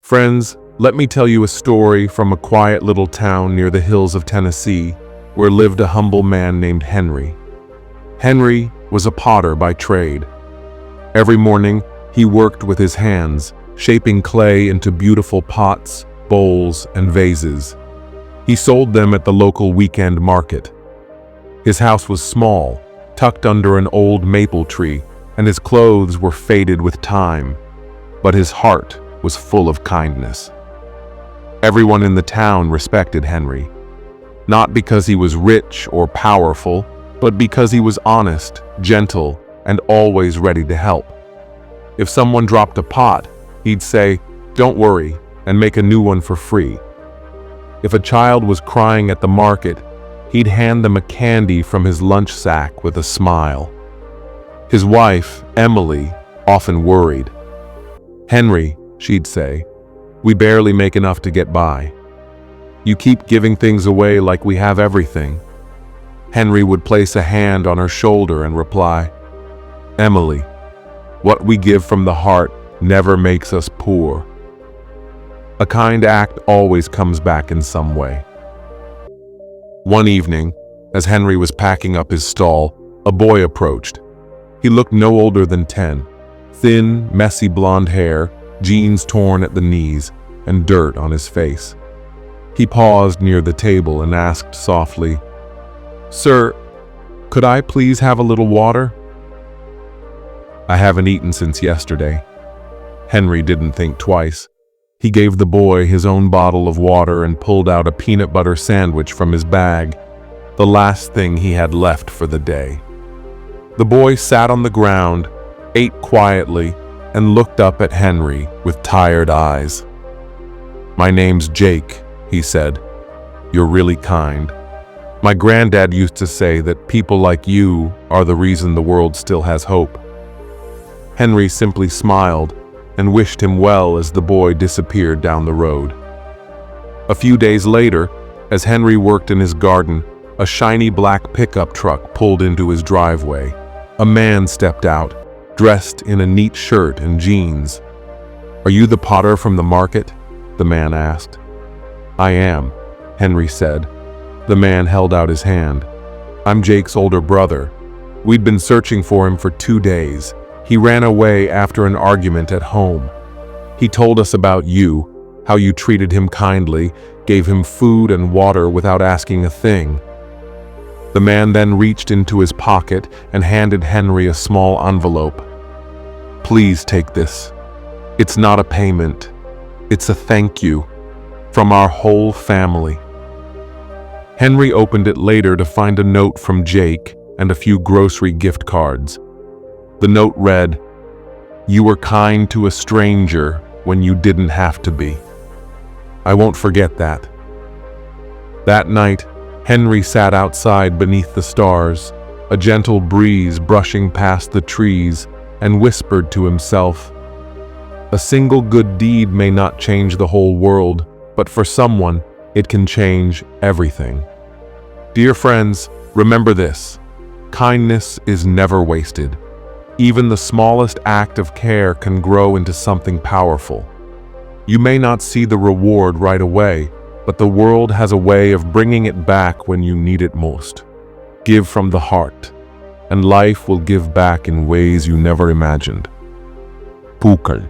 Friends, let me tell you a story from a quiet little town near the hills of Tennessee, where lived a humble man named Henry. Henry was a potter by trade. Every morning, he worked with his hands, shaping clay into beautiful pots, bowls, and vases. He sold them at the local weekend market. His house was small, tucked under an old maple tree, and his clothes were faded with time, but his heart was full of kindness. Everyone in the town respected Henry, not because he was rich or powerful, but because he was honest, gentle, and always ready to help. If someone dropped a pot, he'd say, "Don't worry," and make a new one for free. If a child was crying at the market, he'd hand them a candy from his lunch sack with a smile. His wife, Emily, often worried. "Henry," she'd say, "we barely make enough to get by. You keep giving things away like we have everything." Henry would place a hand on her shoulder and reply, "Emily, what we give from the heart never makes us poor." A kind act always comes back in some way. One evening, as Henry was packing up his stall, a boy approached. He looked no older than 10, thin, messy blonde hair, jeans torn at the knees, and dirt on his face. He paused near the table and asked softly, "Sir, could I please have a little water?" "I haven't eaten since yesterday." Henry didn't think twice. He gave the boy his own bottle of water and pulled out a peanut butter sandwich from his bag, the last thing he had left for the day. The boy sat on the ground, ate quietly, and looked up at Henry with tired eyes. "My name's Jake," he said. "You're really kind. My granddad used to say that people like you are the reason the world still has hope." Henry simply smiled and wished him well as the boy disappeared down the road. A few days later, as Henry worked in his garden, a shiny black pickup truck pulled into his driveway. A man stepped out, dressed in a neat shirt and jeans. "Are you the potter from the market?" the man asked. "I am," Henry said. The man held out his hand. "I'm Jake's older brother. We'd been searching for him for 2 days. He ran away after an argument at home. He told us about you, how you treated him kindly, gave him food and water without asking a thing." The man then reached into his pocket and handed Henry a small envelope. "Please take this. It's not a payment. It's a thank you from our whole family." Henry opened it later to find a note from Jake and a few grocery gift cards. The note read, "You were kind to a stranger when you didn't have to be. I won't forget that." That night, Henry sat outside beneath the stars, a gentle breeze brushing past the trees, and whispered to himself, "A single good deed may not change the whole world, but for someone, it can change everything." Dear friends, remember this: kindness is never wasted. Even the smallest act of care can grow into something powerful. You may not see the reward right away, but the world has a way of bringing it back when you need it most. Give from the heart, and life will give back in ways you never imagined. Pukal.